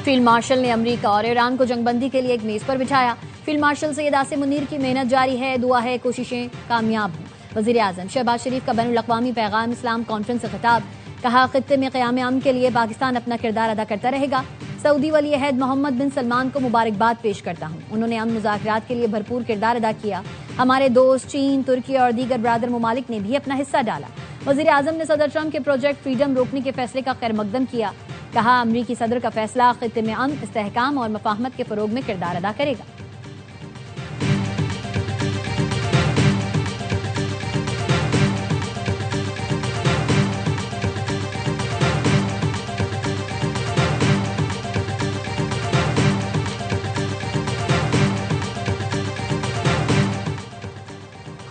Field marshal ने America और Iran को जंगबंदी के लिए एक मेज पर बिठाया। फील्ड मार्शल सैयद आसिम मुनीर की मेहनत जारी है, दुआ है कोशिशें कामयाब हों। वजीर आजम शहबाज शरीफ का बैनुल अक़वामी पैगाम इस्लाम कॉन्फ्रेंस से खिताब, कहा खित्ते में क़याम अमन के लिए पाकिस्तान अपना किरदार अदा करता रहेगा। सऊदी वली अहद मोहम्मद बिन सलमान को मुबारकबाद पेश करता हूँ, उन्होंने अमन मुज़ाकरात के लिए भरपूर किरदार अदा किया। हमारे दोस्त चीन, तुर्की और दीगर ब्रादर ममालिक ने भी अपना हिस्सा डाला। वजीर आजम ने सदर ट्रंप के प्रोजेक्ट फ्रीडम रोकने के फैसले का खैर मकदम किया, कहा अमरीकी सदर का फैसला खित्ते में अमन, इस्तेहकाम और मफाहमत के फरोग में किरदार अदा करेगा।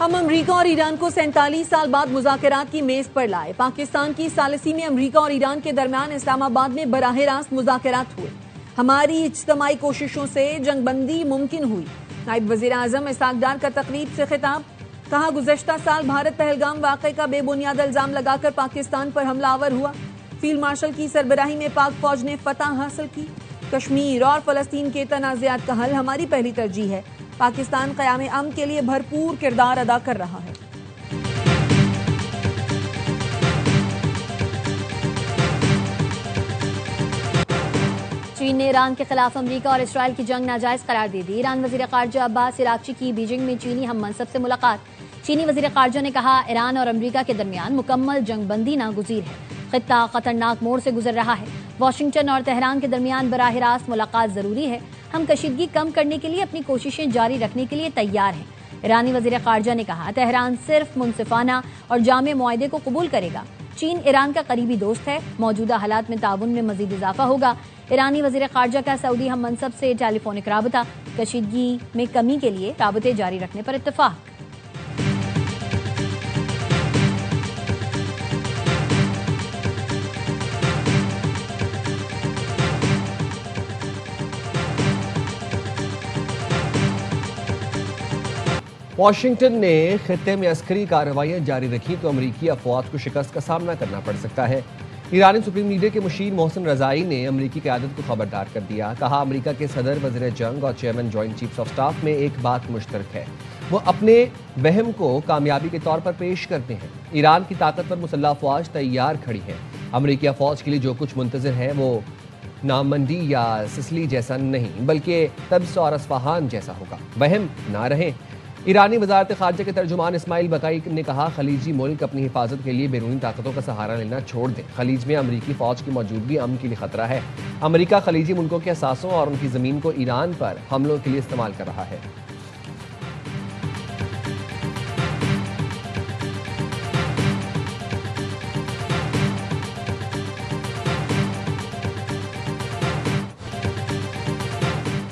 हम अमेरिका और ईरान को 47 साल बाद मुज़ाकरात की मेज पर लाए। पाकिस्तान की सालिसी में अमेरिका और ईरान के दरमियान इस्लामाबाद में बराह रास्त मुज़ाकरात हुए। हमारी इज्तमाई कोशिशों से जंगबंदी मुमकिन हुई। नायब वज़ीर आज़म इसहाक डार का तकरीब से खिताब, कहा गुज़श्ता साल भारत पहलगाम वाक़े का बेबुनियाद इल्जाम लगाकर पाकिस्तान पर हमलावर हुआ। फील्ड मार्शल की सरबराही में पाक फौज ने फतह हासिल की। कश्मीर और फलस्तीन के तनाज़ात का हल हमारी पहली तरजीह है। पाकिस्तान क़याम अमन के लिए भरपूर किरदार अदा कर रहा है। चीन ने ईरान के खिलाफ अमेरिका और इसराइल की जंग नाजायज करार दे दी। ईरान वज़ीर ख़ारजा अब्बास इराक़ची की बीजिंग में चीनी हम मनसब से मुलाकात। चीनी वज़ीर ख़ारजा ने कहा ईरान और अमेरिका के दरमियान मुकम्मल जंगबंदी नागुज़ीर है। खित्ता खतरनाक मोड़ से गुजर रहा है। वाशिंगटन और तेहरान के दरमियान बराह रास्त मुलाकात जरूरी है। हम कशीदगी कम करने के लिए अपनी कोशिशें जारी रखने के लिए तैयार हैं। ईरानी वज़ीर ख़ारजा ने कहा तेहरान सिर्फ मुनसिफाना और जामे मुआहदे को कबूल करेगा। चीन ईरान का करीबी दोस्त है। मौजूदा हालात में ताउन में मजीद इजाफा होगा। ईरानी वज़ीर ख़ारजा का सऊदी हम मनसब से टेलीफोनिक राबता, कशीदगी में कमी के लिए राबते जारी रखने पर इत्तफाक। वाशिंगटन ने खित्ते में अस्करी कार्रवाइयां जारी रखी तो अमरीकी अफवाज को शिकस्त का सामना करना पड़ सकता है। ईरानी सुप्रीम लीडर के मुशीर मोहसिन रजाई ने अमरीकी क़यादत को खबरदार कर दिया। कहा अमरीका के सदर, वज़ीर जंग और chairman joint chiefs of staff में एक बात मुश्तरक है, वो अपने वहम को कामयाबी के तौर पर पेश करते हैं। ईरान की ताकत पर मुसल्लह अफवाज तैयार खड़ी है। अमरीकी अफवाज के लिए जो कुछ मुंतज़िर है वो नामंदी या सिसली जैसा नहीं, बल्कि तब्स और अस्फहान जैसा होगा। वहम ना रहे। ईरानी वजारत ख़ारजा के तर्जुमान इस्माइल बकाई ने कहा खलीजी मुल्क अपनी हिफाजत के लिए बैरूनी ताकतों का सहारा लेना छोड़ दें। खलीज में अमरीकी फ़ौज की मौजूदगी अमन के लिए खतरा है। अमरीका खलीजी मुल्कों के असासों और उनकी ज़मीन को ईरान पर हमलों के लिए इस्तेमाल कर रहा है।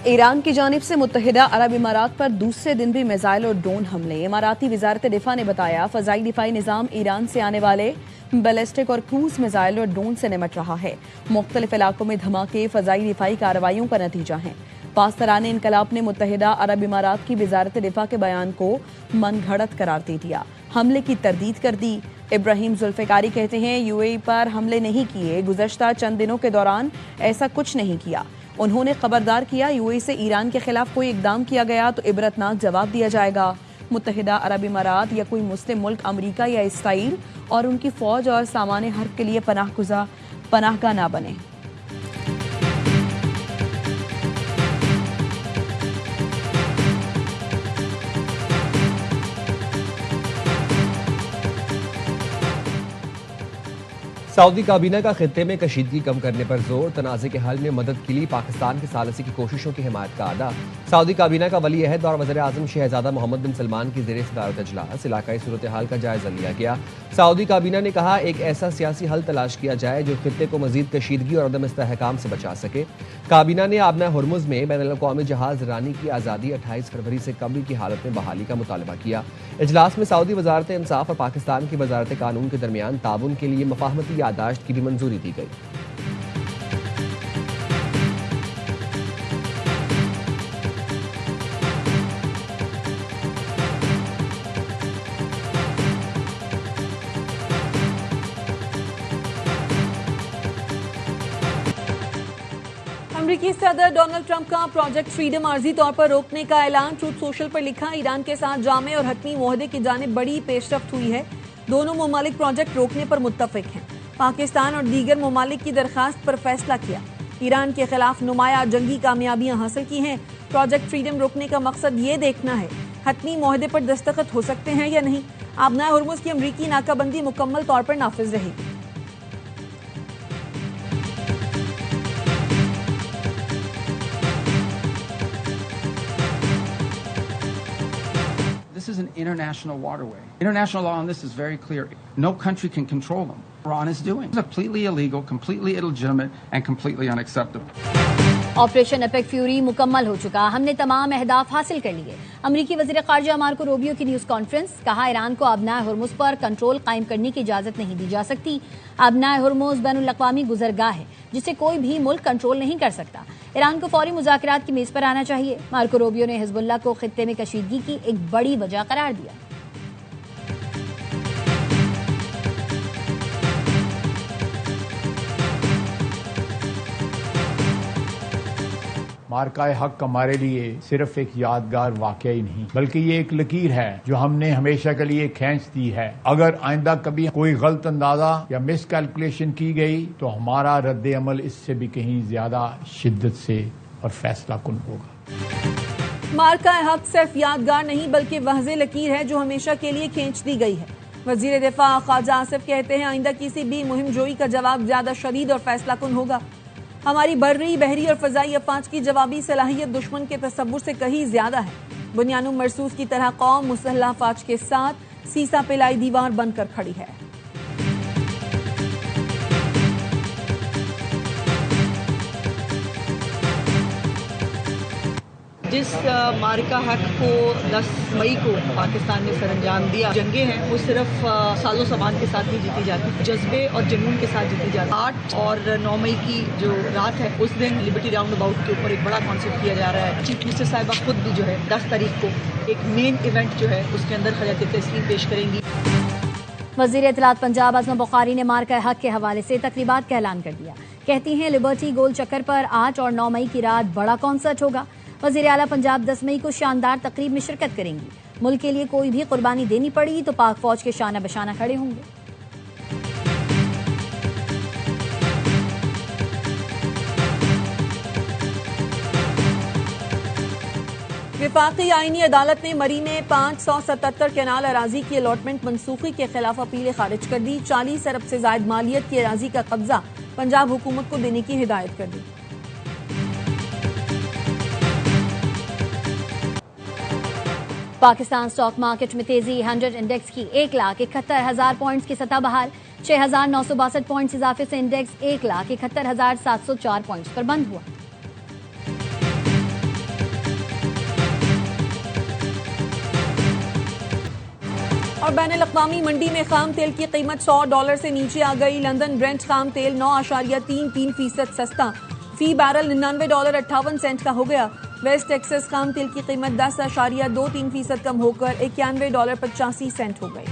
ईरान की जानिब से मुत्तहिदा अरब इमारात पर दूसरे दिन भी मिसाइल और ड्रोन हमले। इमाराती वजारत दिफा ने बताया फ़ज़ाई दिफाई निज़ाम ईरान से आने वाले बैलिस्टिक और क्रूज मिसाइल और ड्रोन से निमट रहा है। मुख्तलिफ इलाकों में धमाके फ़ज़ाई दिफाई कार्रवाइयों का नतीजा हैं। पासदारान इनकलाब ने मुत्तहिदा अरब इमारात की वजारत दिफा के बयान को मनगढ़ंत करार दे दिया। हमले की तरदीद कर दी। इब्राहिम जुल्फ़िकारी कहते हैं यूएई पर हमले नहीं किए, गुज़श्ता चंद दिनों के दौरान ऐसा कुछ नहीं किया। उन्होंने खबरदार किया यूएई से ईरान के खिलाफ कोई इकदाम किया गया तो इबरतनाक जवाब दिया जाएगा। मुत्तहिदा अरब इमारात या कोई मुस्लिम मुल्क अमरीका या इसराइल और उनकी फ़ौज और सामान हर्ब के लिए पनाहगाह ना बने। सऊदी काबीना का खित्ते में कशीदगी कम करने पर जोर, तनाज़े के हल में मदद के लिए पाकिस्तान की सालिसी की कोशिशों की हिमायत का अदा। सऊदी काबीना का वली अहद और वज़ीर आज़म शहजादा मोहम्मद बिन सलमान की ज़ेर सदारत इजलास, इलाकाई सूरत हाल का जायजा लिया गया। सऊदी काबीना ने कहा एक ऐसा सियासी हल तलाश किया जाए जो खित्ते को मजीद कशीदगी और अदम इस्तेहकाम से बचा सके। काबीना ने आबना हुर्मुज़ में बैनुल-अक़वामी जहाज़ रानी की आज़ादी 28 फरवरी से कबल की हालत में बहाली का मुतालबा किया। इजलास में सऊदी वजारत इंसाफ और पाकिस्तान की वजारत कानून के दरमियान ताउन के लिए मफाहमती यादाश्त की भी मंजूरी दी गई। अमेरिकी सदर डोनाल्ड ट्रंप का प्रोजेक्ट फ्रीडम आर्जी तौर पर रोकने का ऐलान। ट्रूथ सोशल पर लिखा, ईरान के साथ जामे और हतमी मुआहदे की जानिब बड़ी पेशरफ्त हुई है। दोनों ममालिक प्रोजेक्ट रोकने पर मुत्तफिक हैं। पाकिस्तान और दीगर ममालिक की दरखास्त पर फैसला किया। ईरान के खिलाफ नुमाया जंगी कामयाबियां हासिल की हैं। प्रोजेक्ट फ्रीडम रोकने का मकसद ये देखना है हतमी मुआहदे पर दस्तखत हो सकते हैं या नहीं। आबनाए हुर्मुज़ की अमरीकी नाकाबंदी मुकम्मल तौर पर नाफिज रहेगी। This is an international waterway. International law on this is very clear. No country can control them. Iran is doing. It's completely illegal, completely illegitimate, and completely unacceptable. Operation APEC fury मुकम्मल हो चुका, हमने तमाम अहदाफ हासिल कर लिए। अमरीकी वज़ीर ख़ारजा मार्को रूबियो की न्यूज़ कॉन्फ्रेंस, कहा ईरान को आबनाए हुर्मुज़ पर कंट्रोल कायम करने की इजाज़त नहीं दी जा सकती। आबनाए हुर्मुज़ बैनुल-अक़वामी गुज़रगाह है जिसे कोई भी मुल्क कंट्रोल नहीं कर सकता। ईरान को फौरी मुज़ाकरात की मेज़ पर आना चाहिए। मार्को रूबियो ने हिज़्बुल्लाह को खित्ते में कशीदगी की एक बड़ी वजह करार दिया। मार्का हक हमारे लिए सिर्फ एक यादगार वाकया ही नहीं बल्कि ये एक लकीर है जो हमने हमेशा के लिए खींच दी है। अगर आइंदा कभी कोई गलत अंदाजा या मिस कैलकुलेशन की गई तो हमारा रद्द अमल इससे भी कहीं ज्यादा शिद्दत से और फैसला कुन होगा। मार्का हक सिर्फ यादगार नहीं बल्कि वाज़ेह लकीर है जो हमेशा के लिए खींच दी गई है। वजीर दिफा ख्वाजा आसिफ कहते हैं, आइंदा किसी भी मुहिम जोई का जवाब ज्यादा शदीद और फैसला कुन होगा। हमारी बर्री, बहरी और फजाई अफवाज की जवाबी सलाहियत दुश्मन के तसव्वुर से कहीं ज्यादा है। बुनियानुम मरसूस की तरह कौम मुसल्लह अफवाज के साथ सीसा पिलाई दीवार बनकर खड़ी है। जिस मार्का हक को 10 मई को पाकिस्तान ने सरअंजाम दिया, जंगें हैं वो सिर्फ सालों सामान के साथ नहीं जीती जाती, जज्बे और जुनून के साथ जीती जाती। 8 और 9 मई की जो रात है उस दिन लिबर्टी राउंड अबाउट के ऊपर एक बड़ा कॉन्सेप्ट किया जा रहा है। चीफ मिनिस्टर साहिबा खुद भी जो है 10 तारीख को एक मेन इवेंट जो है उसके अंदर खिलाफत तस्लीम पेश करेंगी। वज़ीर इत्तलात पंजाब आज़मा बुखारी ने मार्का हक के हवाले से तकरीबात का ऐलान कर दिया। कहती हैं लिबर्टी गोल चक्कर पर 8 और 9 मई की रात बड़ा कॉन्सर्ट होगा। वज़ीर आला पंजाब 10 मई को शानदार तकरीब में शिरकत करेंगी। मुल्क के लिए कोई भी कुर्बानी देनी पड़ी तो पाक फौज के शाना बशाना खड़े होंगे। विफाकी आईनी अदालत ने मरी में 577 कैनाल अराजी की अलॉटमेंट मनसूखी के खिलाफ अपीलें खारिज कर दी। 40 अरब से ज्यादा मालियत की अराजी का कब्जा पंजाब हुकूमत को देने की हिदायत कर दी। पाकिस्तान स्टॉक मार्केट में तेजी, 100 इंडेक्स की 1,71,000 पॉइंट्स की सतह बहाल। 6,962 पॉइंट्स इजाफे से इंडेक्स 1,71,704 पॉइंट्स पर बंद हुआ। और बैनुल-अक़वामी मंडी में खाम तेल की कीमत $100 से नीचे आ गई। लंदन ब्रेंट खाम तेल 9.33% सस्ता फी बैरल $99.58 का हो गया। वेस्ट टेक्सास खाम तेल की कीमत 10.23% कम होकर $91.85 हो गई।